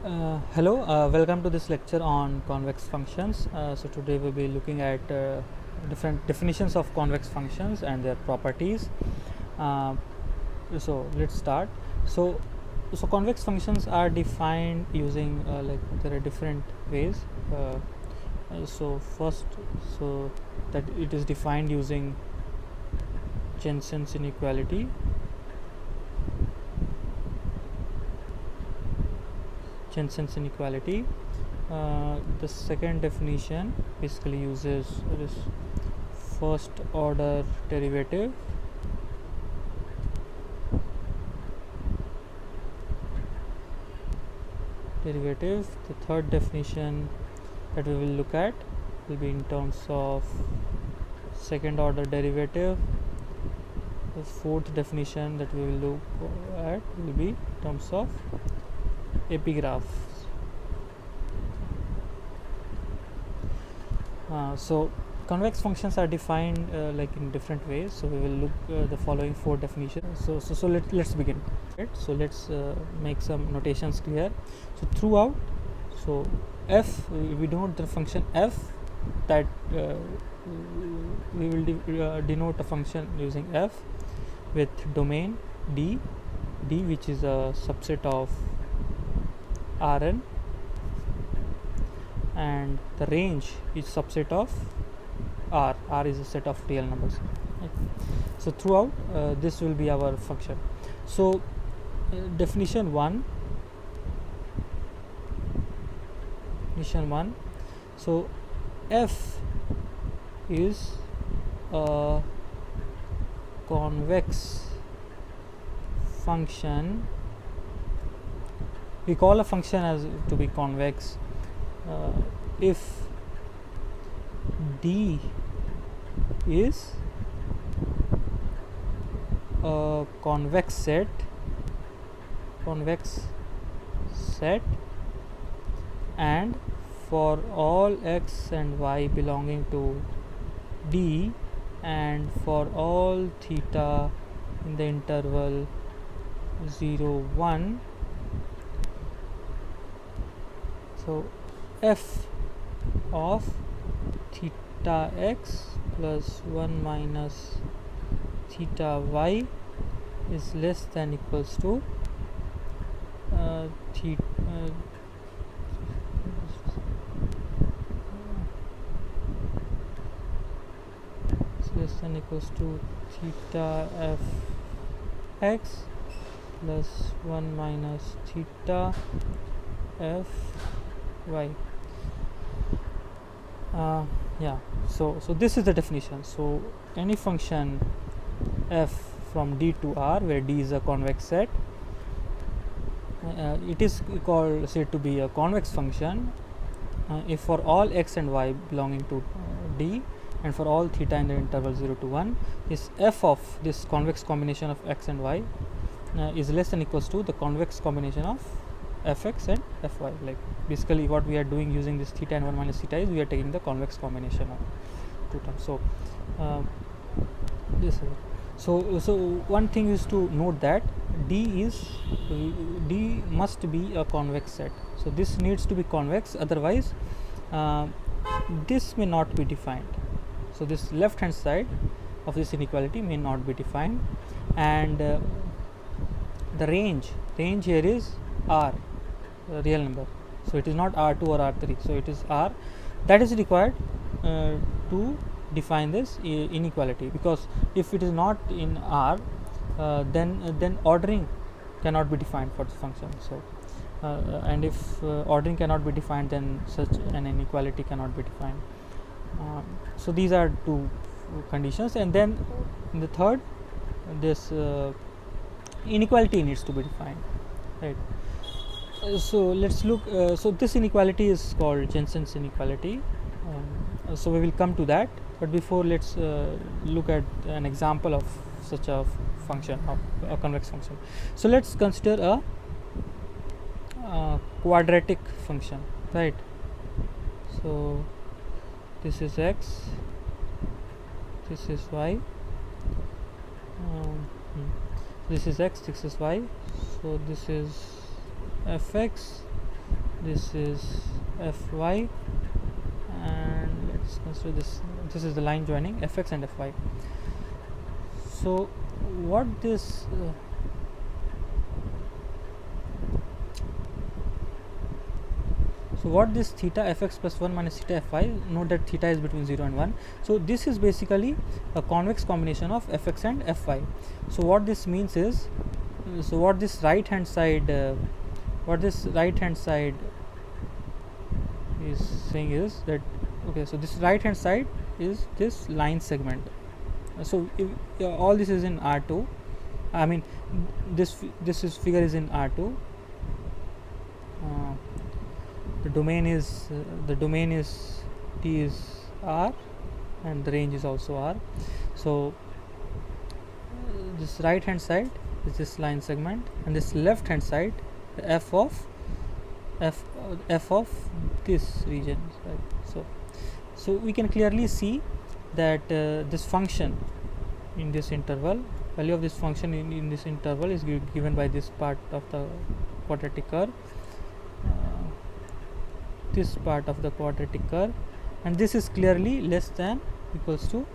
Hello, welcome to this lecture on convex functions. So today we'll be looking at different definitions of convex functions and their properties. Uh, so let's start. So, so convex functions are defined using there are different ways. So first, so that it is defined using Jensen's inequality. Jensen's inequality. The second definition basically uses this first order derivative. The third definition that we will look at will be in terms of second order derivative. The fourth definition that we will look at will be in terms of epigraphs. So convex functions are defined in different ways. So we will look the following four definitions. So let's begin. Right? So let's make some notations clear. So throughout, so f, we denote the function f, that we will denote a function using f with domain D which is a subset of Rn, and the range is subset of R is a set of real numbers. Right? So throughout, this will be our function. So definition 1, so f is a convex function. We call a function as to be convex if D is a convex set and for all x and y belonging to D and for all theta in the interval 0 1. So f of theta x plus 1 minus theta y is less than equals to theta less than equals to theta f x plus 1 minus theta f y. So this is the definition. So any function f from D to R, where D is a convex set, it is said to be a convex function if for all x and y belonging to D and for all theta in the interval 0 to 1, is f of this convex combination of x and y is less than equals to the convex combination of fx and fy. Like basically what we are doing using this theta and 1 minus theta is we are taking the convex combination of two terms. So this is so one thing is to note that D must be a convex set. So this needs to be convex, otherwise this may not be defined. So this left hand side of this inequality may not be defined, and the range here is R, real number. So it is not R2 or R3, so it is R that is required to define this inequality, because if it is not in R, then ordering cannot be defined for this function. So and if ordering cannot be defined, then such an inequality cannot be defined. So these are two conditions, and then in the third, this inequality needs to be defined, right? So let's look. So this inequality is called Jensen's inequality. So we will come to that, but before, let's look at an example of such a function, of a convex function. So let's consider a quadratic function, right? So this is x, this is y, this is x, this is y. So this is fx, this is fy, and let's consider this is the line joining fx and fy. So what this theta fx plus 1 minus theta fy, note that theta is between 0 and 1. So this is basically a convex combination of fx and fy. So what this means is, so what this right hand side is saying is that, okay, so this right hand side is this line segment. So if, all this is in R2, I mean this is figure is in R2. The domain is T is R, and the range is also R. So this right hand side is this line segment, and this left hand side the f of this region, right? So we can clearly see that this function in this interval, value of this function in this interval is given by this part of the quadratic curve, this part of the quadratic curve, and this is clearly less than equals to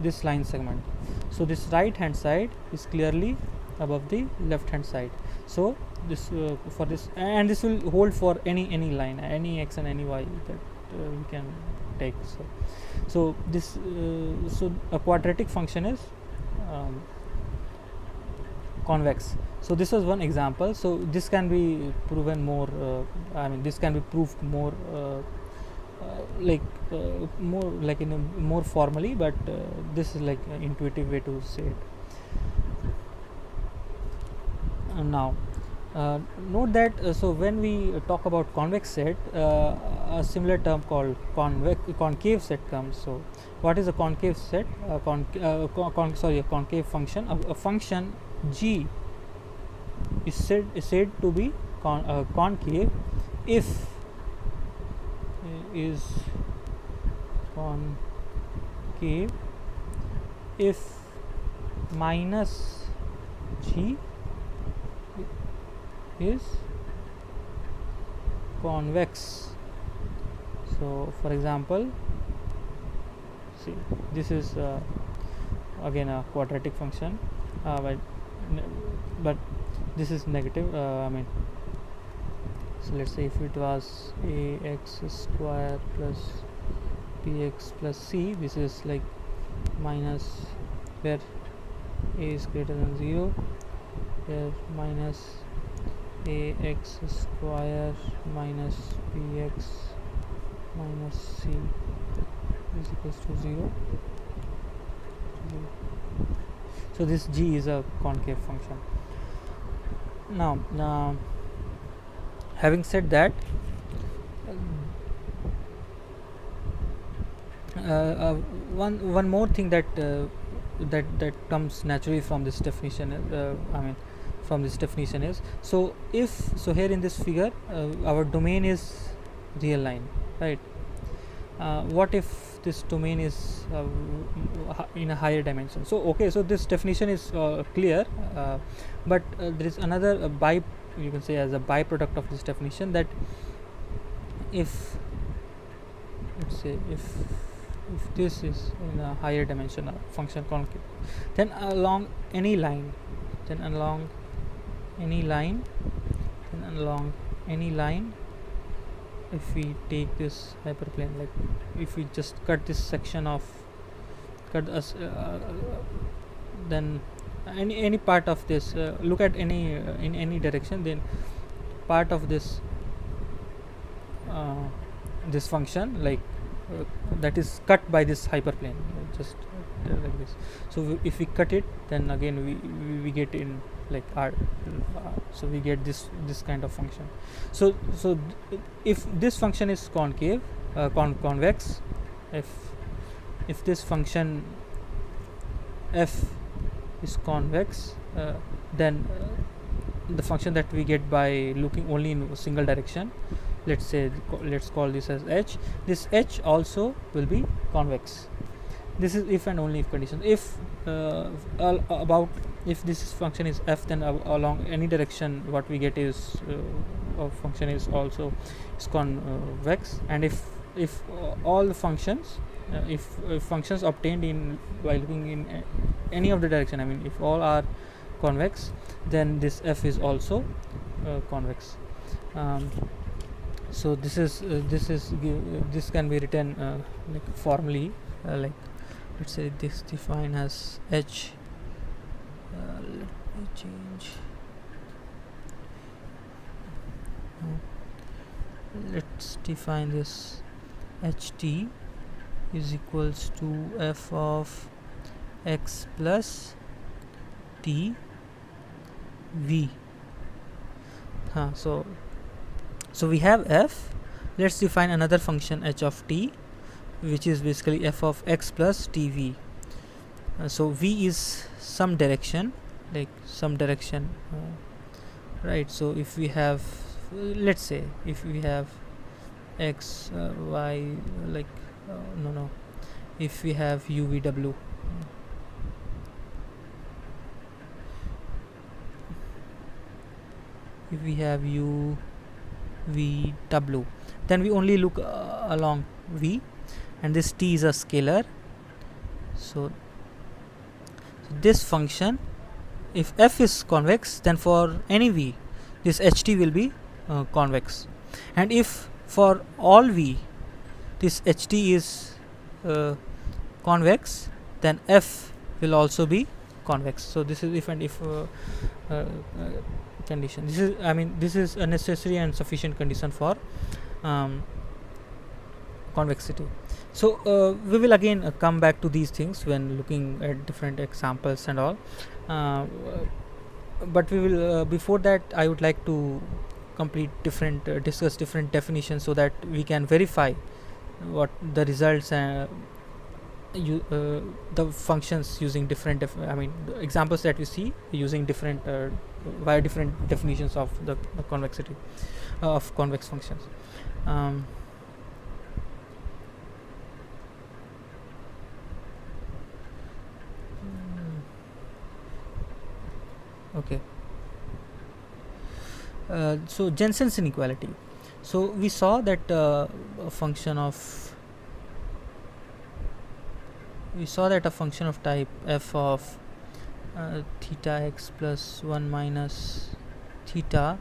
this line segment. So this right hand side is clearly above the left hand side. So this for this, and this will hold for any line, any x and any y that we can take. So this so a quadratic function is convex. So this was one example. So this can be proven more, I mean this can be proved more more like in a more formally, but this is like an intuitive way to say it. Now note that so when we talk about convex set, a similar term called concave set comes. So what is a concave set? A concave function. A function g is said to be concave if is concave if minus g is convex. So for example, see, this is again a quadratic function, but this is negative. I mean, so let's say if it was ax square plus bx plus c, this is like minus where a is greater than 0, where minus ax square minus bx minus c is equals to 0. So this g is a concave function. Now having said that, one more thing that that comes naturally from this definition, from this definition is, so here in this figure our domain is real line, right? What if this domain is in a higher dimension? So okay, so this definition is clear, but there is another you can say as a byproduct of this definition, that if let's say if this is in a higher dimension, a function concave, then along any line if we take this hyperplane, like if we just cut this section off, then any part of this, look at any in any direction, then part of this this function, like that is cut by this hyperplane, just like this. So if we cut it, then again we get in like R, so we get this kind of function. So if this function is concave, convex, if this function f is convex, then the function that we get by looking only in a single direction, let's call this as h, this h also will be convex. This is if and only if condition. If if this function is f, then along any direction what we get is function is also is convex, and if all the functions if functions obtained in by looking in any of the direction, I mean if all are convex, then this f is also convex. So this can be written like formally, like let's say this defined as h. Let me change. Let's define this ht is equals to f of x plus t v. So we have f. Let's define another function h of t, which is basically f of x plus tv. So v is some direction, like some direction, right? So if we have, let's say if we have x y, like no, if we have uvw, if we have uvw, then we only look along v, and this t is a scalar. So this function, if f is convex, then for any v this ht will be convex, and if for all v this ht is convex, then f will also be convex. So this is if and if condition. This is, I mean, this is a necessary and sufficient condition for convexity. So we will again come back to these things when looking at different examples and all, but we will before that I would like to complete different discuss different definitions, so that we can verify what the results the functions using different I mean the examples that we see using different via different definitions of the convexity of convex functions. Okay. So Jensen's inequality. So we saw that a function of type f of theta x plus 1 minus theta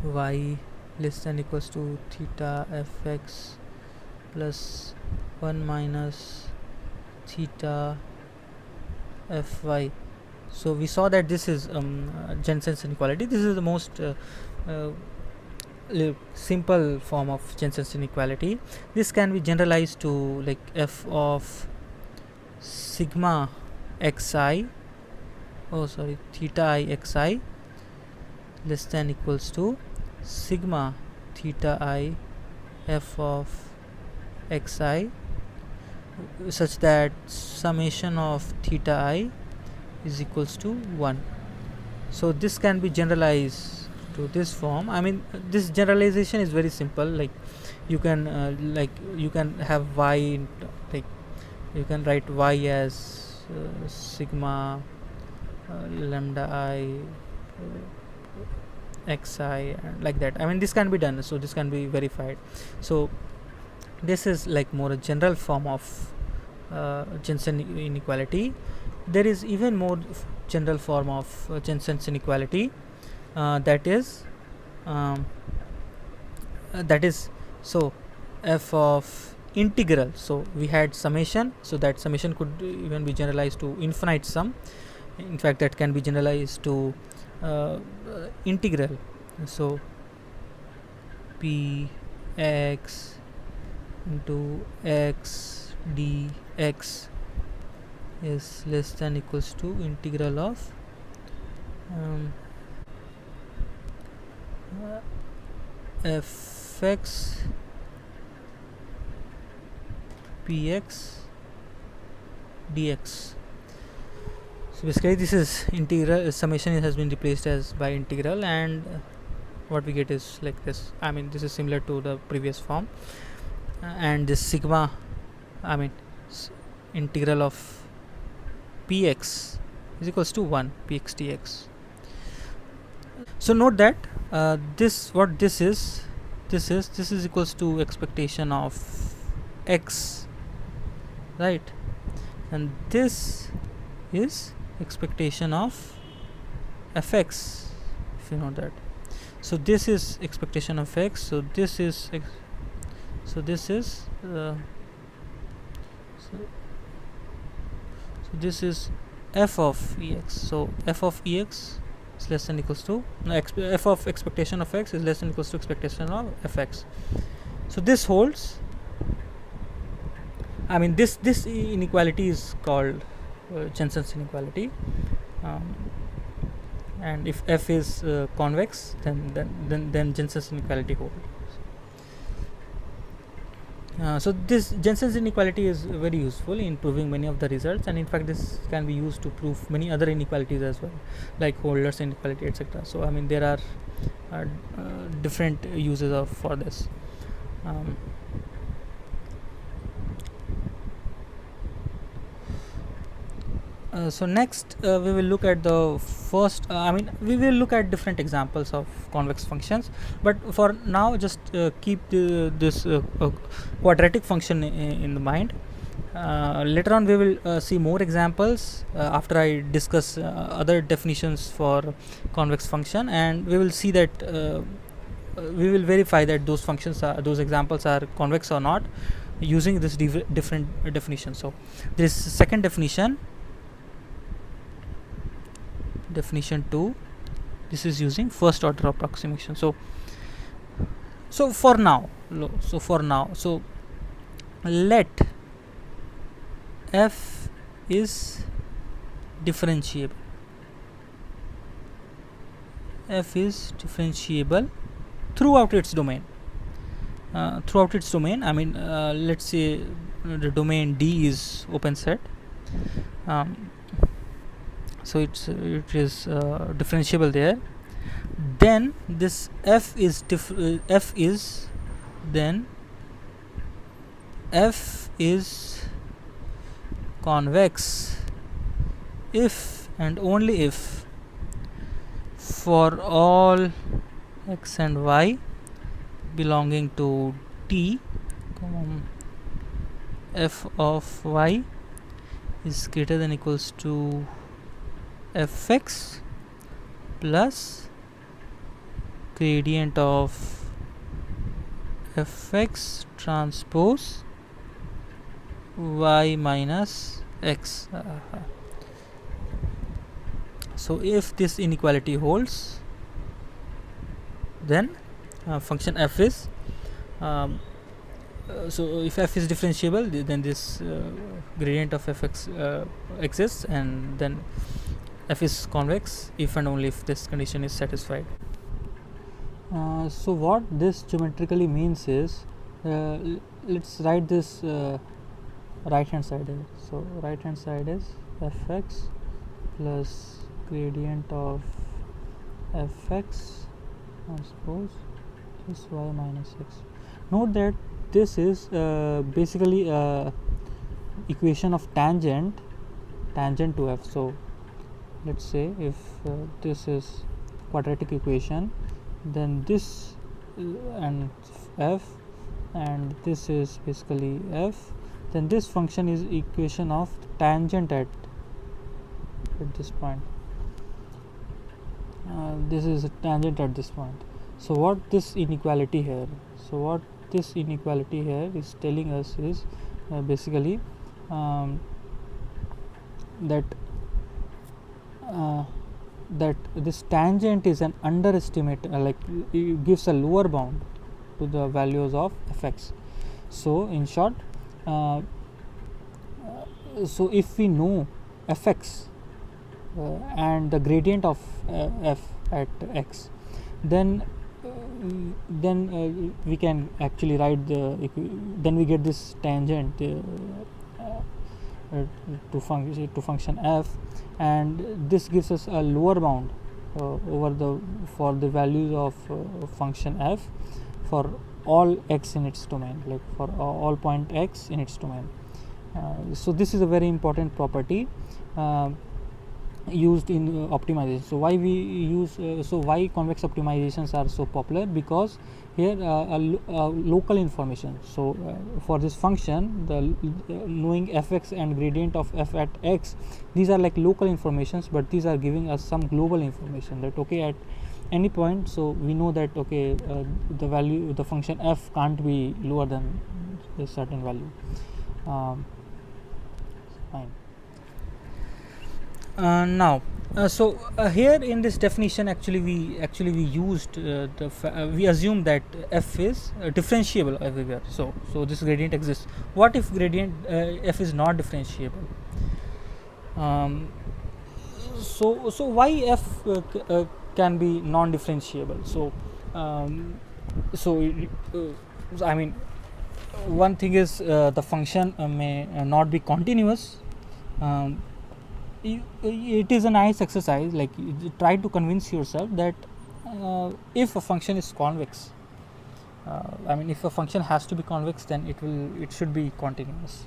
y less than equals to theta fx plus 1 minus theta fy. So we saw that this is Jensen's inequality. This is the most simple form of Jensen's inequality. This can be generalized to like f of sigma xi, theta I xi less than equals to sigma theta I f of xi, such that summation of theta I is equals to 1. So this can be generalized to this form. I mean, this generalization is very simple. Like you can you can have y, like you can write y as sigma lambda I xi and like that. I mean, this can be done. So this can be verified. So this is like more a general form of Jensen inequality. There is even more general form of Jensen's inequality, that is so f of integral. So we had summation, so that summation could even be generalized to infinite sum. In fact, that can be generalized to integral. So p x into x dx is less than equals to integral of fx px dx. So basically this is integral, summation has been replaced as by integral, and what we get is like this. I mean, this is similar to the previous form, and this sigma, I mean integral of px is equals to 1 px dx. So note that this what this is equals to expectation of x, right? And this is expectation of fx, if you know that. So this is expectation of x, so this is so this is this is f of ex. So f of ex is less than equals to f of expectation of x is less than equals to expectation of fx. So this holds. I mean, this inequality is called Jensen's inequality, and if f is convex, then Jensen's inequality holds. So this Jensen's inequality is very useful in proving many of the results, and in fact this can be used to prove many other inequalities as well, like Holder's inequality, etc. So I mean, there are different uses of for this. So next we will look at the first we will look at different examples of convex functions, but for now just keep this quadratic function in the mind. Later on we will see more examples after I discuss other definitions for convex function, and we will see that we will verify that those functions those examples are convex or not using this different definition. So this second definition 2, this is using first order approximation. So for now let f is differentiable throughout its domain. I mean, let's say the domain D is open set. So it is differentiable there. Then this f is convex if and only if for all x and y belonging to T, f of y is greater than equals to fx plus gradient of fx transpose y minus x. So if this inequality holds, then function f is so if f is differentiable, then this gradient of fx exists, and then f is convex if and only if this condition is satisfied. So what this geometrically means is, let's write this right hand side here. So right hand side is fx plus gradient of fx transpose plus y minus x. Note that this is basically equation of tangent to f. So let's say if this is quadratic equation, then this and f, and this is basically f, then this function is equation of tangent at this point. This is a tangent at this point. So what this inequality here is telling us is basically that this tangent is an underestimate, like it gives a lower bound to the values of fx. So in short, so if we know fx and the gradient of f at x, then we can actually write then we get this tangent to function f, and this gives us a lower bound for the values of function f for all x in its domain, like for all point x in its domain. So this is a very important property, used in optimization. So why we use so why convex optimizations are so popular? Because here local information. So for this function, the knowing fx and gradient of f at x, these are like local informations, but these are giving us some global information that okay, at any point, so we know that okay, the value, the function f can't be lower than a certain value. Fine. Now, here in this definition, actually we used we assume that f is differentiable everywhere. So this gradient exists. What if gradient f is not differentiable? Um, so why f can be non-differentiable? Um, so I mean, one thing is the function may not be continuous. Um, it is a nice exercise, like you try to convince yourself that if a function is convex, I mean, if a function has to be convex, then it should be continuous.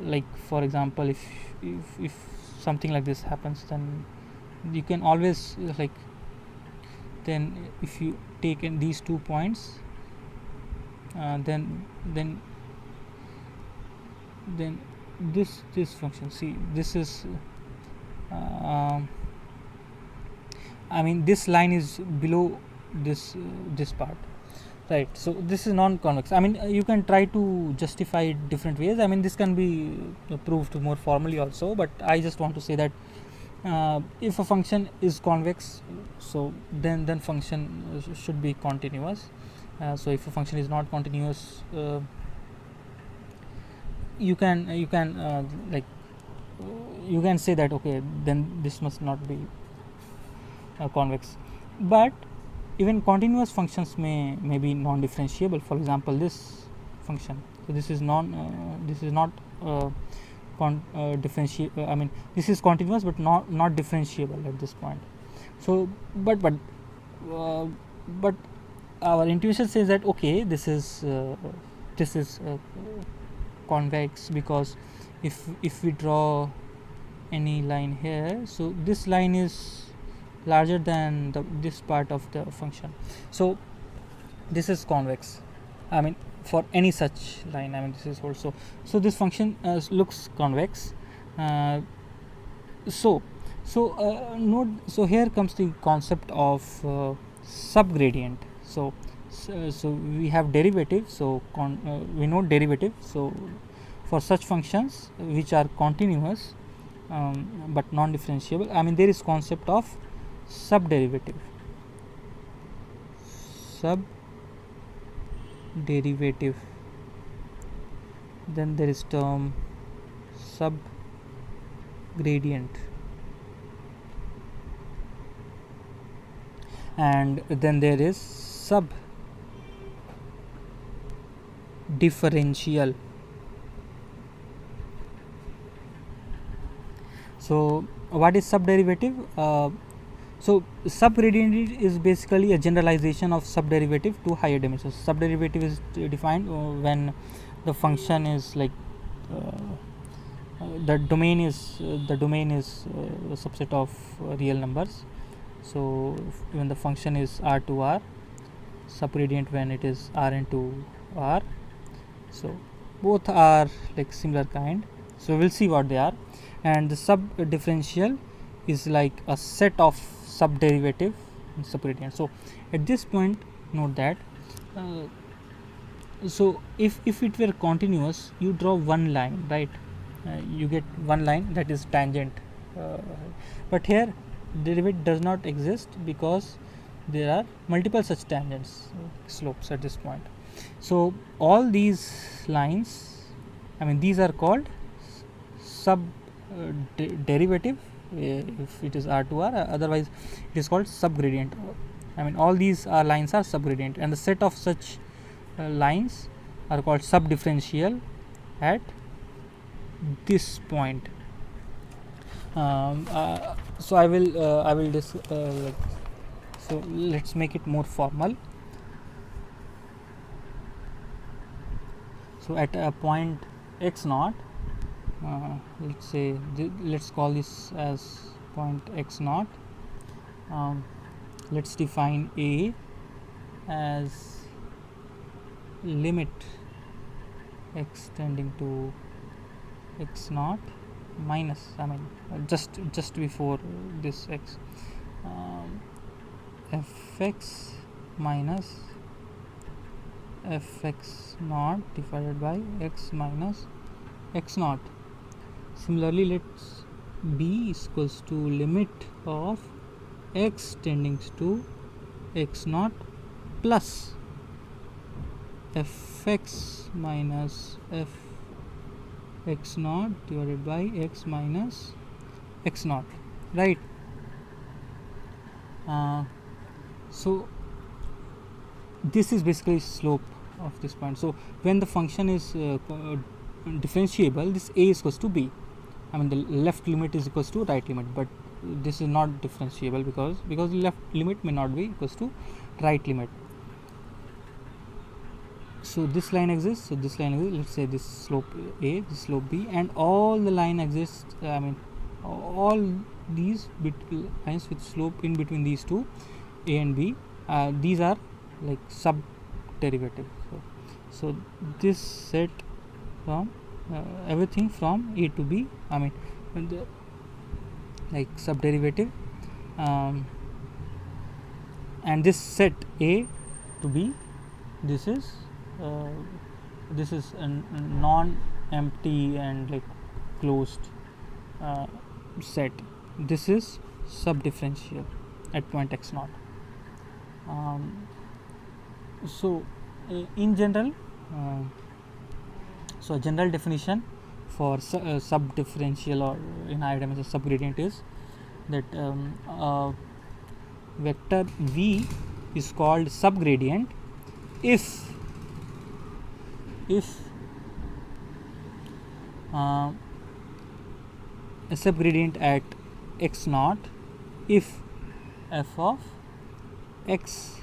Like for example, if something like this happens, then you can always like, then if you take in these 2 points, then this function, see, this is I mean, this line is below this part, right? So this is non-convex. I mean, you can try to justify it different ways. I mean, this can be proved more formally also, but I just want to say that if a function is convex, so then function should be continuous. So if a function is not continuous, you can like you can say that okay, then this must not be convex. But even continuous functions may be non-differentiable. For example, this function, so this is not I mean, this is continuous but not differentiable at this point. So but our intuition says that okay, this is convex, because if we draw any line here, so this line is larger than this part of the function, so this is convex. I mean, for any such line, I mean, this is also, so this function looks convex. So note, so here comes the concept of subgradient. So we have derivative, so we know derivative. So for such functions which are continuous but non-differentiable, I mean, there is concept of subderivative. Then there is term subgradient, and then there is subdifferential. So what is subderivative? So subgradient is basically a generalization of subderivative to higher dimensions. Subderivative is defined when the function is like the domain is a subset of real numbers. So when the function is R to R, subgradient when it is R into R. So both are like similar kind. So we'll see what they are. And the subdifferential is like a set of subderivative and subgradient. So at this point, note that so if it were continuous, you draw one line, right? You get one line that is tangent, but here derivative does not exist because there are multiple such tangents, slopes at this point. So all these lines, I mean, these are called derivative if it is R to R, otherwise it is called subgradient. I mean, all these lines are subgradient, and the set of such lines are called subdifferential at this point. So I will so let's make it more formal. So at a point x naught, let's say let's call this as point x naught. Let's define a as limit x tending to x naught minus, just before this x, fx minus fx naught divided by x minus x naught. Similarly, let's b is equals to limit of x tending to x naught plus fx minus fx naught divided by x minus x naught, right? So this is basically slope of this point. So when the function is differentiable, this a is equals to b. The left limit is equals to right limit, but this is not differentiable because left limit may not be equals to right limit. So this line exists, so this line exists. Let's say this slope a, this slope b, and all the line exists, all these lines with slope in between these two, a and b, these are like sub derivative. So this set from everything from a to b, like sub derivative, and this set a to b, this is a non-empty and like closed set. This is sub-differential at point x naught. So in general, so a general definition for sub-differential, or in higher dimension subgradient, is that vector v is called subgradient if a subgradient at x naught if f of x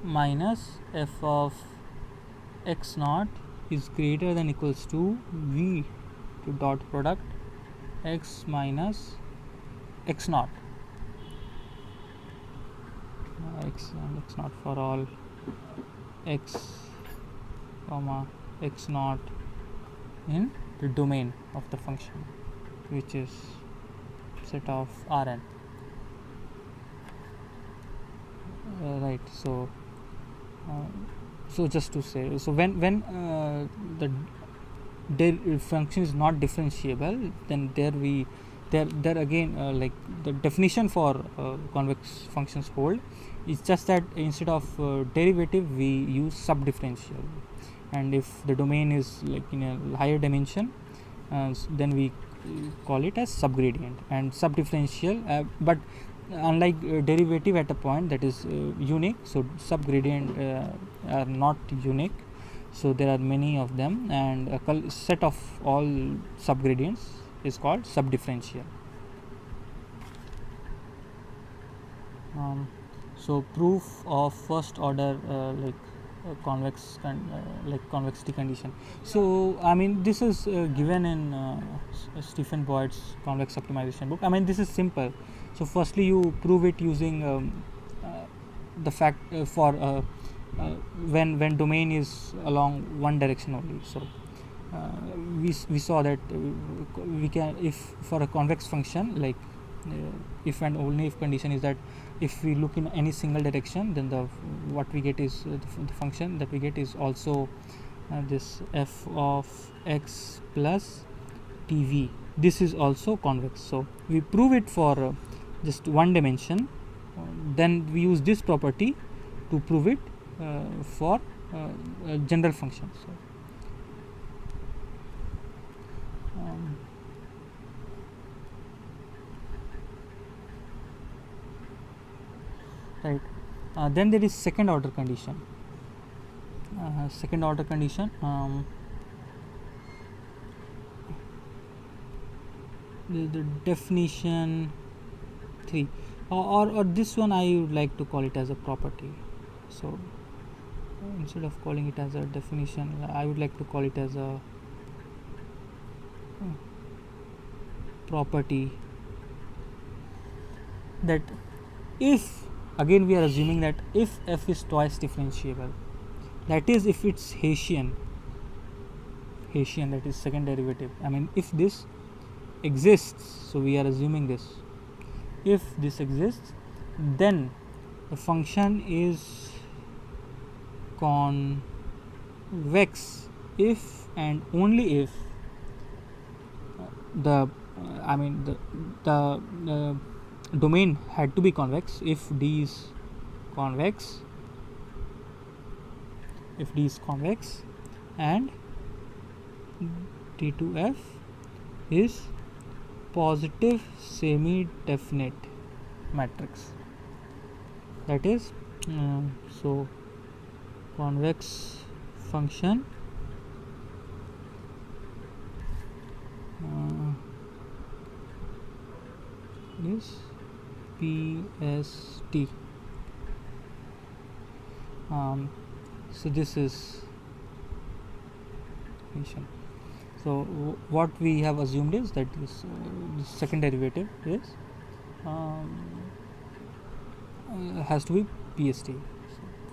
minus f of x naught is greater than equals to v to dot product x minus x naught, x and x naught for all x comma x naught in the domain of the function, which is set of Rn. Right. So just to say, so when the function is not differentiable, then there again, like the definition for convex functions hold. It's just that instead of derivative we use sub-differential, and if the domain is like in a higher dimension, then we call it as subgradient and sub-differential, but unlike derivative at a point that is unique, so subgradient are not unique, so there are many of them, and a set of all subgradients is called sub-differential. So proof of first order convexity condition. So this is given in Stephen Boyd's convex optimization book. This is simple. So firstly you prove it using the fact for when domain is along one direction only. So we saw that we can, if for a convex function, like if and only if condition is that if we look in any single direction, then what we get is the function that we get is also this f of x plus tv. This is also convex. So we prove it for just one dimension, then we use this property to prove it for general functions. So, right. Then there is second order condition. The definition 3, or this one I would like to call it as a property. So instead of calling it as a definition, I would like to call it as a property that if, again we are assuming that if f is twice differentiable, that is if it's Hessian, that is second derivative, I mean if this exists, so we are assuming this, if this exists, then the function is convex if and only if the domain had to be convex. If D is convex, and D2F is positive semi-definite matrix, that is so convex function is PST. So this is function. So what we have assumed is that this second derivative is has to be PST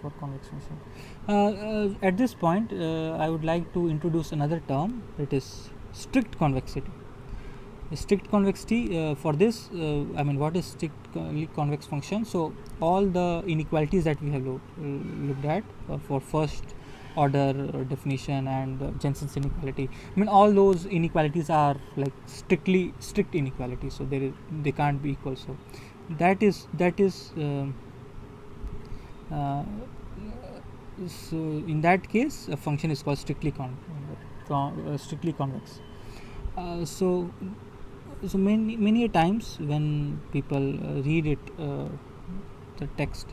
for convex function. At this point, I would like to introduce another term, that is strict convexity. Strict convexity, for this, what is strictly convex function? So all the inequalities that we have looked at for first order definition and Jensen's inequality, all those inequalities are like strict inequalities, so they can't be equal. So that is so in that case a function is called strictly convex. So many times when people read it, the text,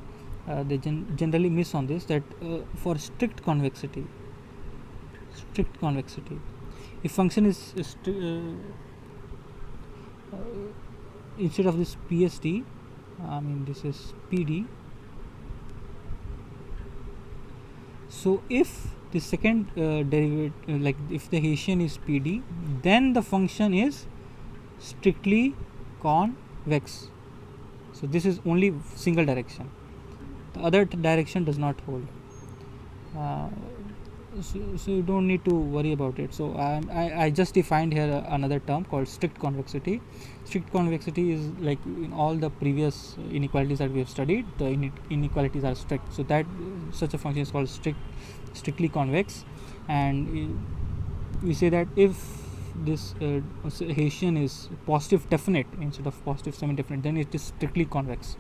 they generally miss on this, that for strict convexity, if function is instead of this PST, this is PD. So if the second derivative, like if the Hessian is PD, then the function is strictly convex. So this is only single direction, the other direction does not hold. So you don't need to worry about it. So I just defined here another term called strict convexity. Strict convexity is like in all the previous inequalities that we have studied, the inequalities are strict, so that such a function is called strictly convex. And we say that if this Hessian is positive definite instead of positive semi-definite, then it is strictly convex.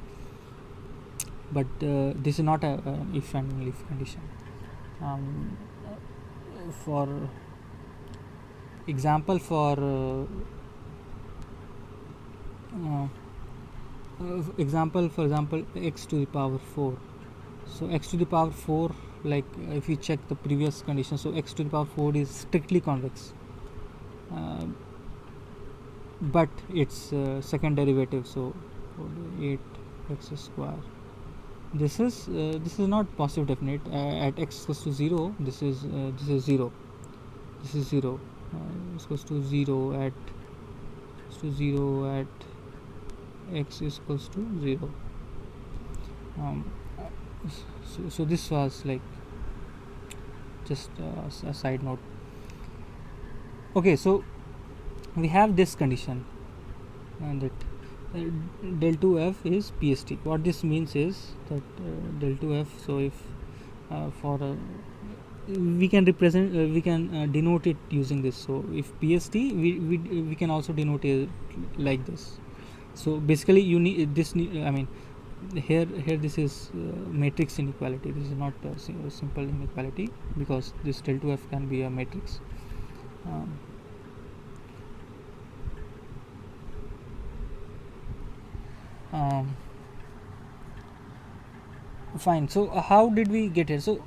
But this is not a if and only if condition. For example, for example x to the power 4. So x to the power 4, like if you check the previous condition, so x to the power 4 is strictly convex, but its second derivative, so 8x square, this is not positive definite. At x equals to 0, this is 0, this is 0, equals to 0 at x is equals to 0. So this was like just a side note. Okay, so we have this condition, and that del 2f is PST. What this means is that del 2f, so if for we can represent, we can denote it using this. So if PST, we can also denote it like this. So basically you need this, here this is matrix inequality. This is not a simple inequality, because this del 2f can be a matrix. Fine. So how did we get here? So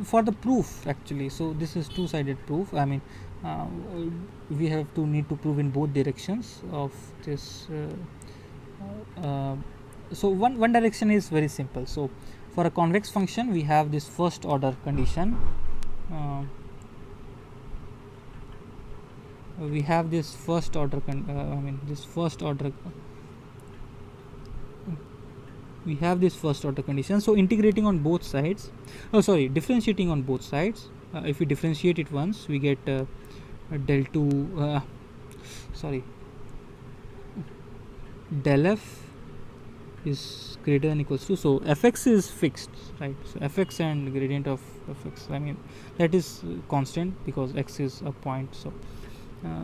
for the proof, actually, so this is two-sided proof. We have to need to prove in both directions of this. So one direction is very simple. So for a convex function, we have this first order condition. We have this first order we have this first order condition. So integrating on both sides, differentiating on both sides, if we differentiate it once, we get del 2 sorry del f is greater than equals to, so fx is fixed, right? So fx and gradient of fx, I mean, that is constant because x is a point. So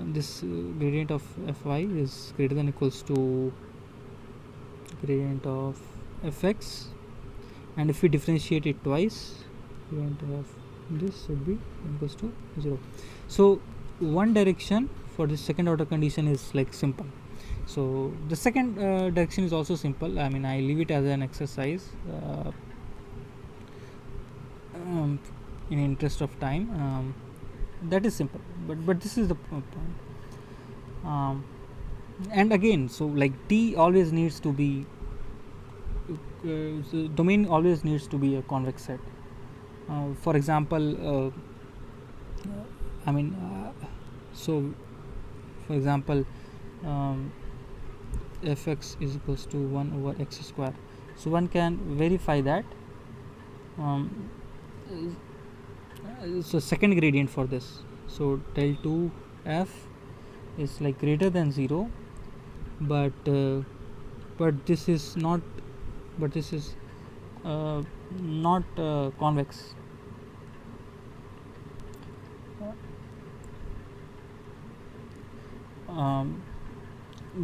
this gradient of fy is greater than equals to gradient of fx, and if we differentiate it twice, gradient of this would be equals to 0. So one direction for the second order condition is like simple. So the second direction is also simple. I mean, I leave it as an exercise in interest of time. That is simple, but this is the point. And again, so like D always needs to be so domain always needs to be a convex set. For example, I mean, so for example, fx is equals to 1 over x square. So one can verify that. So second gradient for this, so del 2 f is like greater than 0, but this is not, not convex.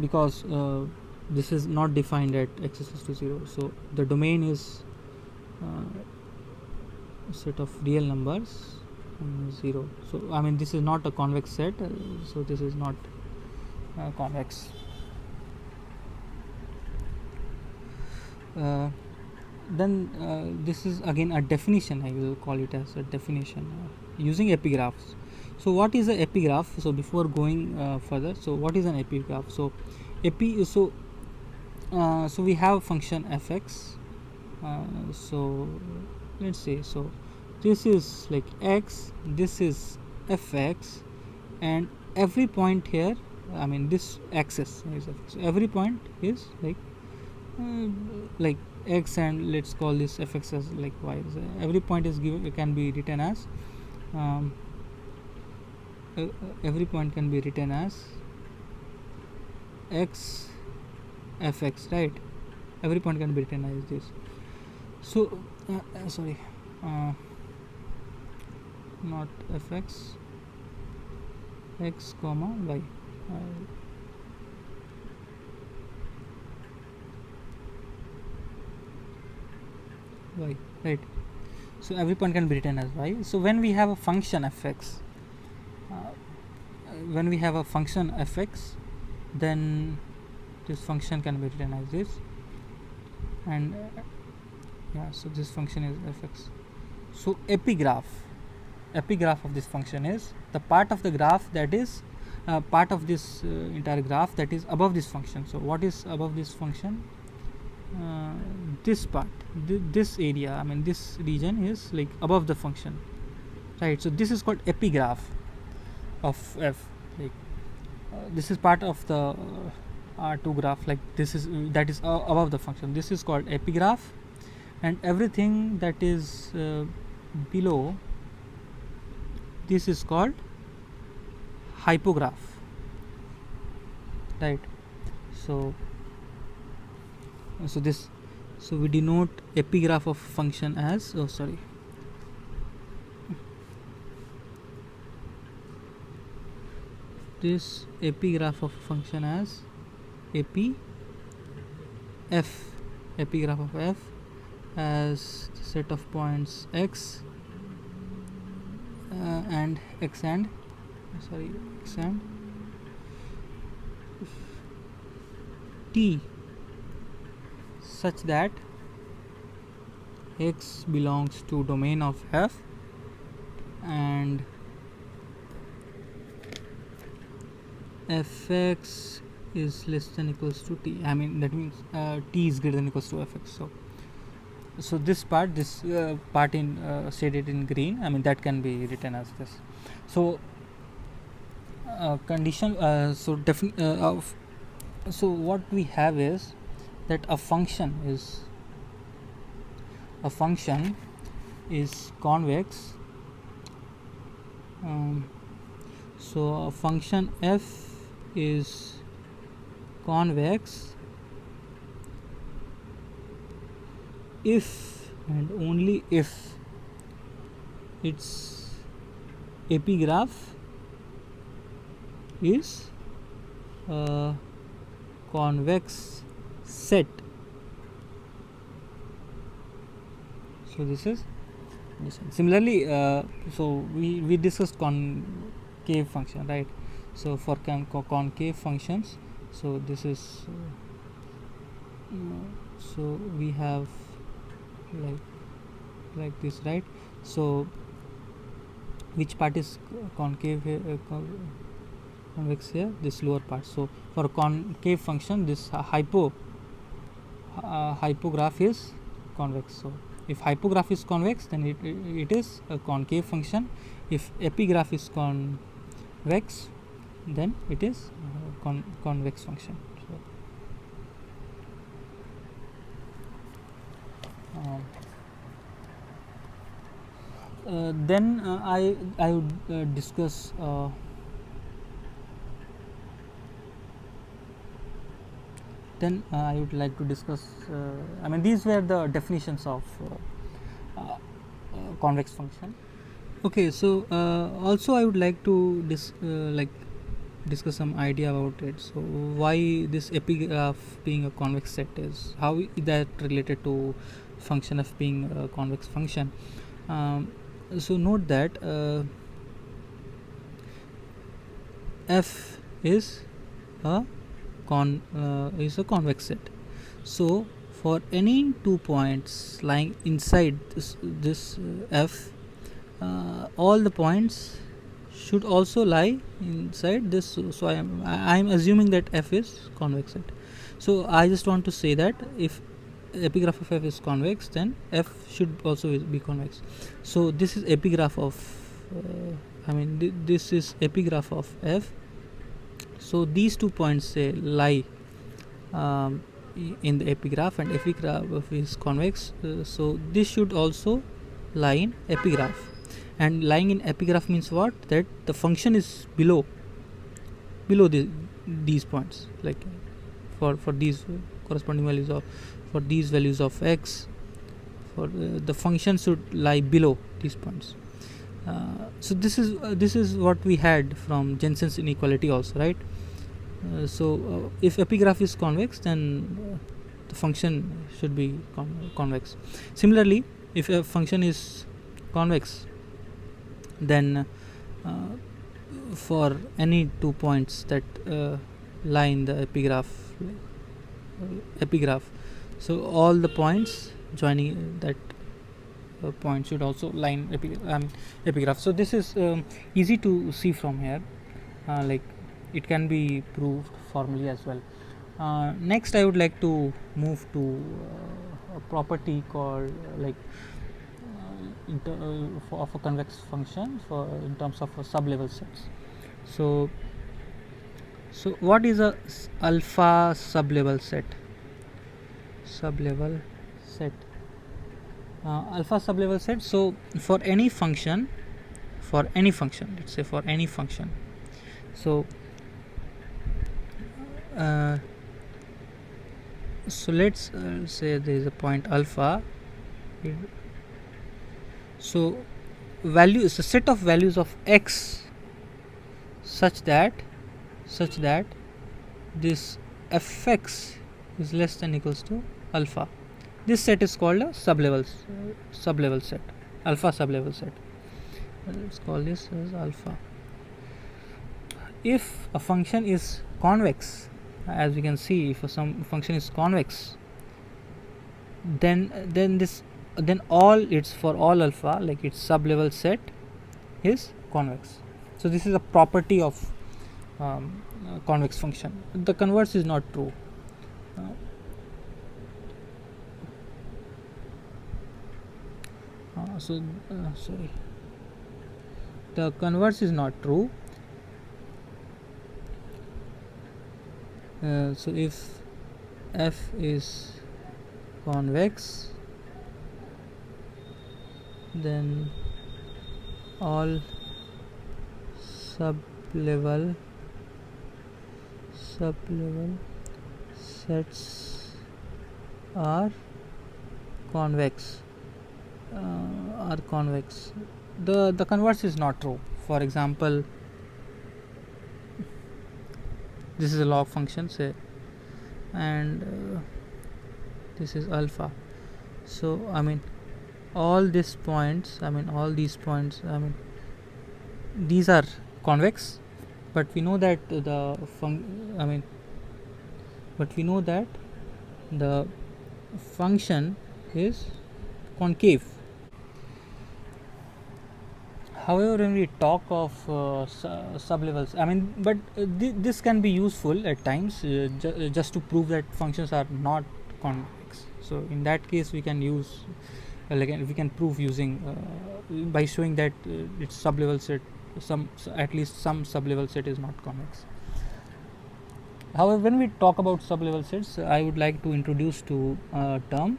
Because this is not defined at x is equals to 0, so the domain is a set of real numbers 0. So I mean, this is not a convex set, so this is not convex. Then this is again a definition. I will call it as a definition using epigraphs. So what is an epigraph? So before going further, so what is an epigraph? So so we have function fx. So let's say, so this is like x, this is fx, and every point here, I mean this axis is fx. So every point is like x, and let's call this fx as like y. So every point is given, can be written as every point can be written as x fx, right? Every point can be written as this. So sorry, not fx, x comma y. Y, right? So every point can be written as y. So when we have a function fx, then this function can be written as this, and yeah, so this function is fx. So epigraph of this function is the part of the graph that is part of this entire graph that is above this function. So what is above this function? This part, this area, I mean this region is like above the function, right? So this is called epigraph of f. Like this is part of the R2 graph, like this is that is above the function. This is called epigraph, and everything that is below this is called hypograph, right? So we denote epigraph of function as this epigraph of function as epigraph of f as the set of points x and x and t, such that x belongs to domain of f and fx is less than equals to t. I mean that means t is greater than equals to fx. So this part in shaded in green, I mean that can be written as this. So condition so what we have is that a function is a function is convex, so a function f is convex if and only if its epigraph is a convex set. So this is this one. Similarly, so we discussed concave function, right? So for concave functions, so this is so we have like this, right? So which part is concave here, convex here? This lower part. So for concave function, this hypograph is convex. So if hypograph is convex, then it is a concave function. If epigraph is convex, then it is convex function. So, then I would discuss I would like to discuss I mean, these were the definitions of convex function. Okay, so also I would like to discuss some idea about it. So why this epigraph being a convex set is, how that related to function of being a convex function. So note that f is a convex set. So for any 2 points lying inside this f, all the points should also lie inside this. So I am assuming that f is convex set. So I just want to say that if epigraph of f is convex, then f should also be convex. So this is epigraph of this is epigraph of f. So these 2 points say lie in the epigraph, and epigraph is convex, so this should also lie in epigraph. And lying in epigraph means what? That the function is below these points, like for these corresponding values of, for these values of x, for the function should lie below these points. So this is what we had from Jensen's inequality also, right? So if epigraph is convex, then the function should be convex. Similarly, if a function is convex, then for any 2 points that lie in the epigraph, so all the points joining that point should also lie in epigraph. So this is easy to see from here, like it can be proved formally as well. Next I would like to move to a property called of a convex function for in terms of sublevel sets. So what is a alpha sublevel set? Alpha sublevel set. So for any function, let's say for any function, so so let's say there is a point alpha. So value is a set of values of x such that this fx is less than equals to alpha. This set is called a sublevel set, alpha sublevel set. Let's call this as alpha. If a function is convex, as we can see, if some function is convex, then all its, for all alpha, like its sublevel set is convex. So this is a property of convex function. The converse is not true. Sorry, the converse is not true. So if f is convex, then all sublevel sets are convex. The converse is not true. For example, this is a log function, say, and this is alpha. So I mean all these points, these are convex, but we know that the function is concave. However, when we talk of sublevels, this can be useful at times, just to prove that functions are not convex. So in that case, we can use we can prove using by showing that its sublevel set, at least some sublevel set is not convex. However, when we talk about sublevel sets, I would like to introduce to a term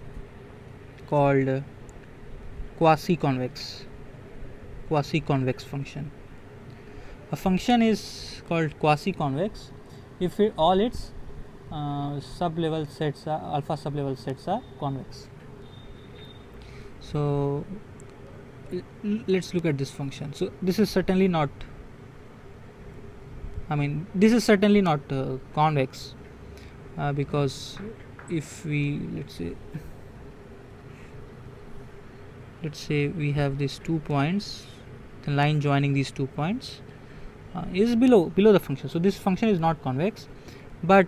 called quasi-convex function. A function is called quasi-convex if all its sublevel sets are alpha sublevel sets are convex. So let's look at this function. So this is certainly not convex, because if we let's say we have these 2 points, the line joining these 2 points is below the function, so this function is not convex. But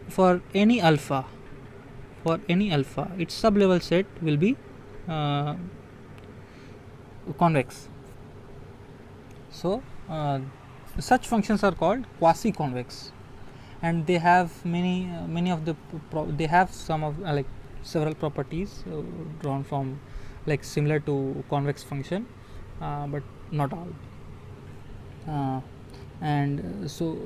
for any alpha, its sublevel set will be convex. So such functions are called quasi-convex, and they have many of the they have some of several properties drawn from similar to convex function, but not all. And also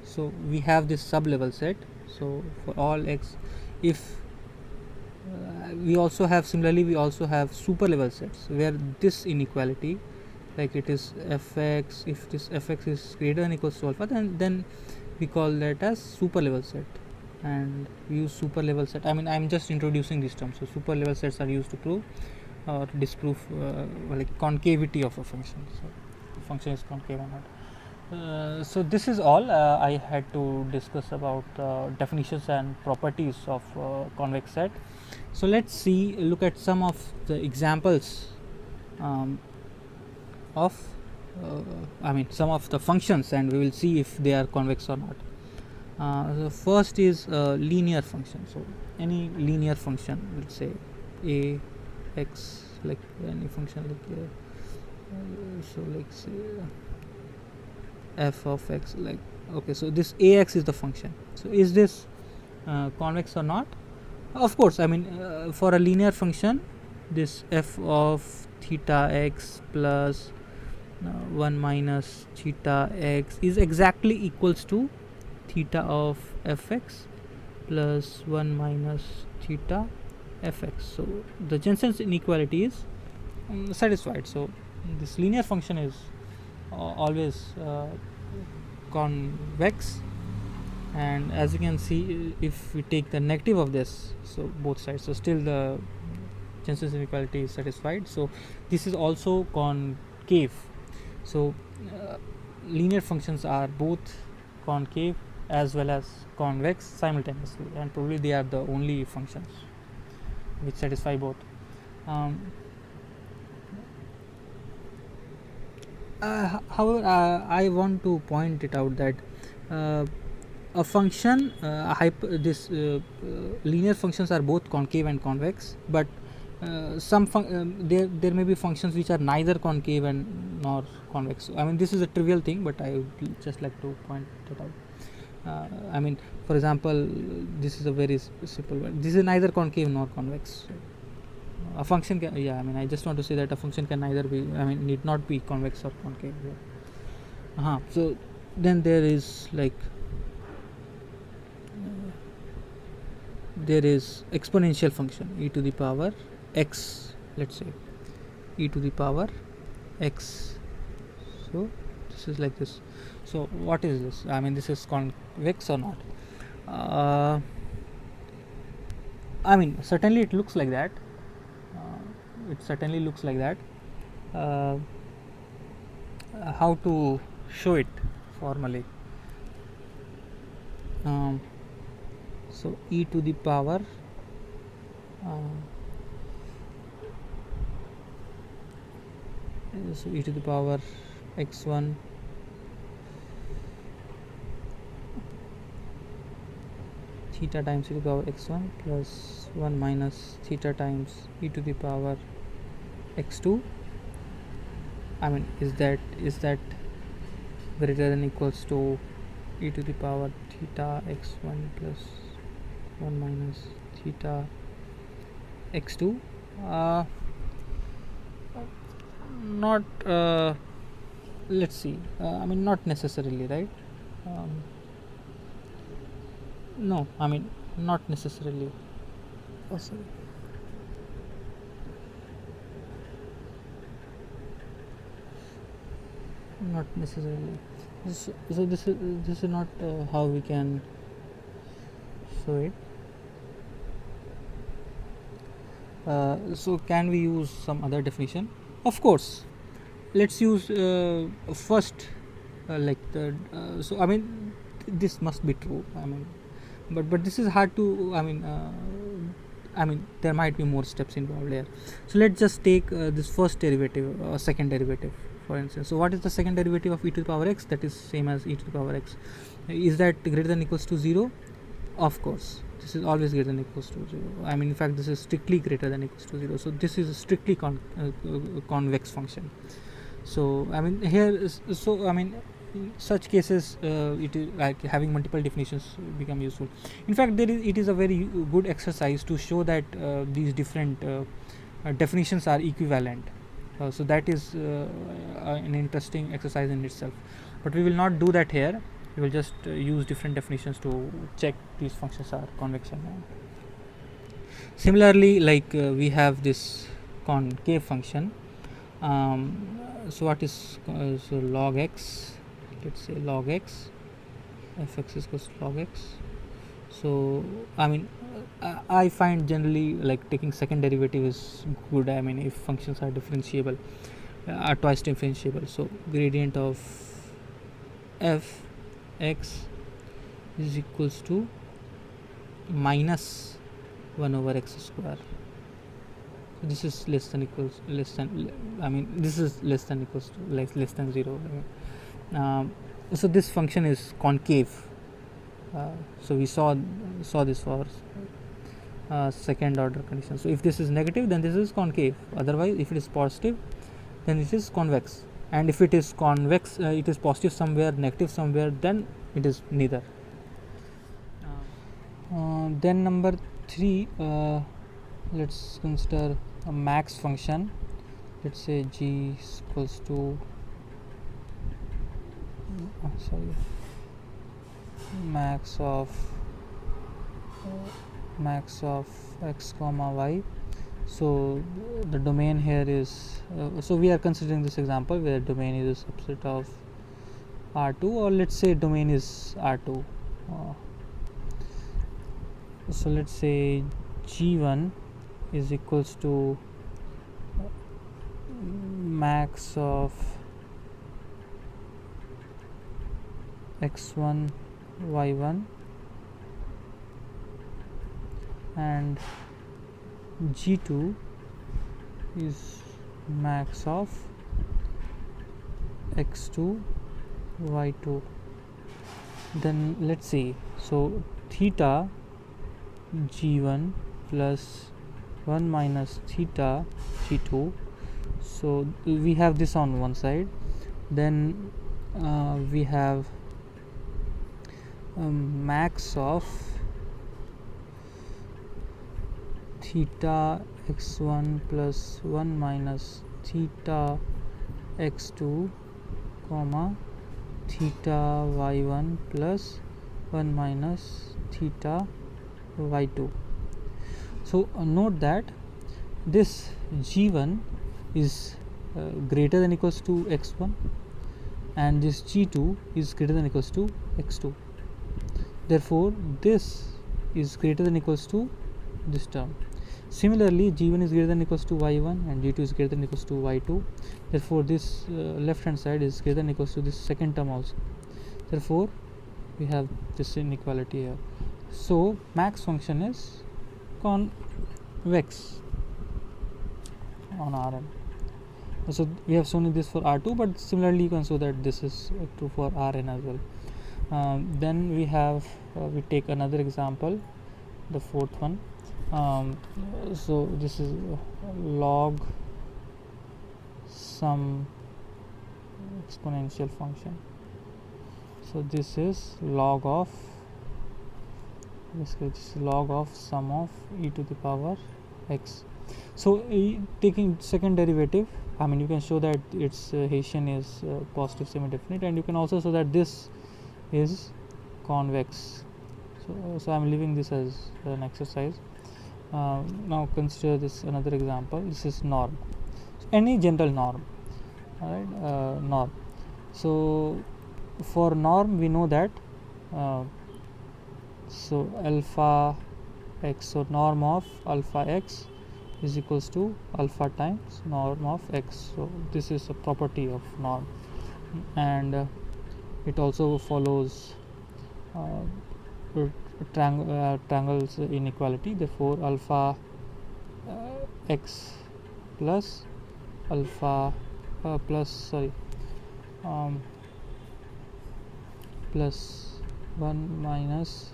so we have this sublevel set. So for all x, if we also have super level sets where this inequality, it is fx, if this fx is greater than equals to alpha, then we call that as super level set, and we use super level set. I'm just introducing these terms. So super level sets are used to prove or disprove concavity of a function. So the function is concave or not. So this is all I had to discuss about definitions and properties of convex set. So let's look at some of the examples of some of the functions, and we will see if they are convex or not. The first is linear function. So any linear function, let's say a x, any function say f of x, okay, so this ax is the function. So is this convex or not? Of course, for a linear function, this f of theta x plus 1 minus theta x is exactly equals to theta of fx plus 1 minus theta fx. So the Jensen's inequality is satisfied. So this linear function is always convex, and as you can see, if we take the negative of this, so both sides, so still the Jensen's inequality is satisfied. So this is also concave. So linear functions are both concave as well as convex simultaneously, and probably they are the only functions which satisfy both. However, I want to point it out that a function, linear functions are both concave and convex, but there may be functions which are neither concave and nor convex. So, this is a trivial thing, but I would just like to point it out. For example, this is a very simple one. This is neither concave nor convex. A function can, I just want to say that a function can neither be, need not be convex or concave. So then there is there is exponential function e to the power x, let's say e to the power x. So this is like this. So what is this? I mean, this is convex or not? I mean, certainly it looks like that. It certainly looks like that. How to show it formally? So e to the power so e to the power x1 theta times e to the power x1 plus 1 minus theta times e to the power x2. I mean, is that greater than equals to e to the power theta x1 plus 1 minus theta x2? Not let's see, I mean, not necessarily, right? No, I mean, not necessarily. Oh, sorry. Not necessarily. So this is not how we can show it. So can we use some other definition? Of course. Let's use first like the so I mean, this must be true. I mean, but this is hard to, I mean, there might be more steps involved here. So let's just take this first derivative or second derivative, for instance. So what is the second derivative of e to the power x? That is same as e to the power x. Is that greater than equals to 0? Of course, this is always greater than equals to 0. I mean, in fact, this is strictly greater than equals to 0. So this is a strictly convex function. So I mean, here so I mean, in such cases it is like having multiple definitions become useful. In fact, it is a very good exercise to show that these different definitions are equivalent. So that is an interesting exercise in itself, but we will not do that here. We will just use different definitions to check these functions are convex or not. Similarly, like we have this concave function. So what is so log x, let's say log x, fx is equals to log x. So I mean, I find generally like taking second derivative is good. I mean, if functions are differentiable, are twice differentiable. So gradient of f x is equals to minus 1 over x square. So this is less than I mean, this is less than equals to less than 0. So this function is concave. So we saw this for second order condition. So if this is negative, then this is concave. Otherwise, if it is positive, then it is convex. And if it is convex, it is positive somewhere, negative somewhere, then it is neither. Then number 3, let's consider a max function. Let's say g is equals to max of x comma y. So the domain here is so we are considering this example where domain is a subset of R2, or let's say domain is R2. So let's say g1 is equals to max of x1 y1 and g2 is max of x2 y2. Then let's see, so theta g1 plus 1 minus theta g2. So we have this on one side, then we have max of theta x1 plus 1 minus theta x2 comma theta y1 plus 1 minus theta y2. So note that this G1 is greater than equals to x1, and this G2 is greater than equals to x2. Therefore this is greater than equals to this term. Similarly, G1 is greater than equals to y1 and G2 is greater than equals to y2. Therefore this left hand side is greater than equals to this second term also. Therefore we have this inequality here. So max function is convex on Rn. So we have shown this for R2, but similarly you can show that this is true for Rn as well. Then we have we take another example, the fourth one. So this is log some exponential function. So this is log of sum of e to the power x. So taking second derivative, I mean you can show that its Hessian is positive semi-definite, and you can also show that this is convex. So I'm leaving this as an exercise. Now consider this another example. This is norm, any general norm, alright, norm. So for norm we know that so alpha x, so norm of alpha x is equals to alpha times norm of x. So this is a property of norm, and it also follows triangles inequality. Therefore alpha x plus alpha plus 1 minus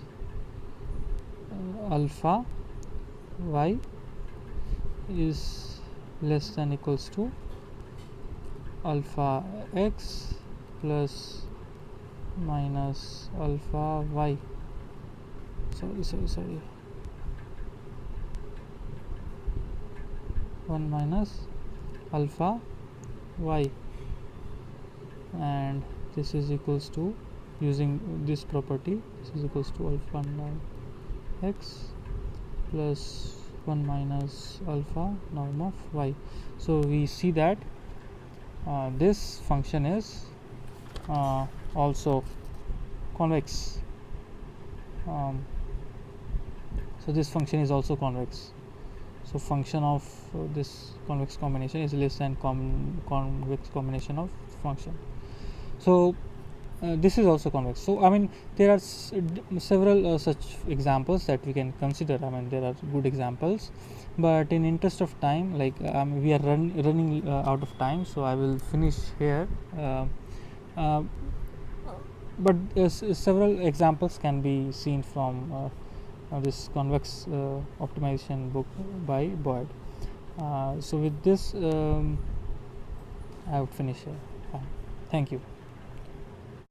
alpha y is less than equals to alpha x plus minus alpha y. Sorry 1 minus alpha y, and this is equals to, using this property, this is equals to alpha norm x plus 1 minus alpha norm of y. So we see that this function is also convex. So this function is also convex. So function of this convex combination is less than convex combination of function. So this is also convex. So I mean there are several such examples that we can consider. I mean there are good examples, but in interest of time, like we are running out of time, so I will finish here. But several examples can be seen from this convex optimization book by Boyd. So with this I would finish here. Thank you.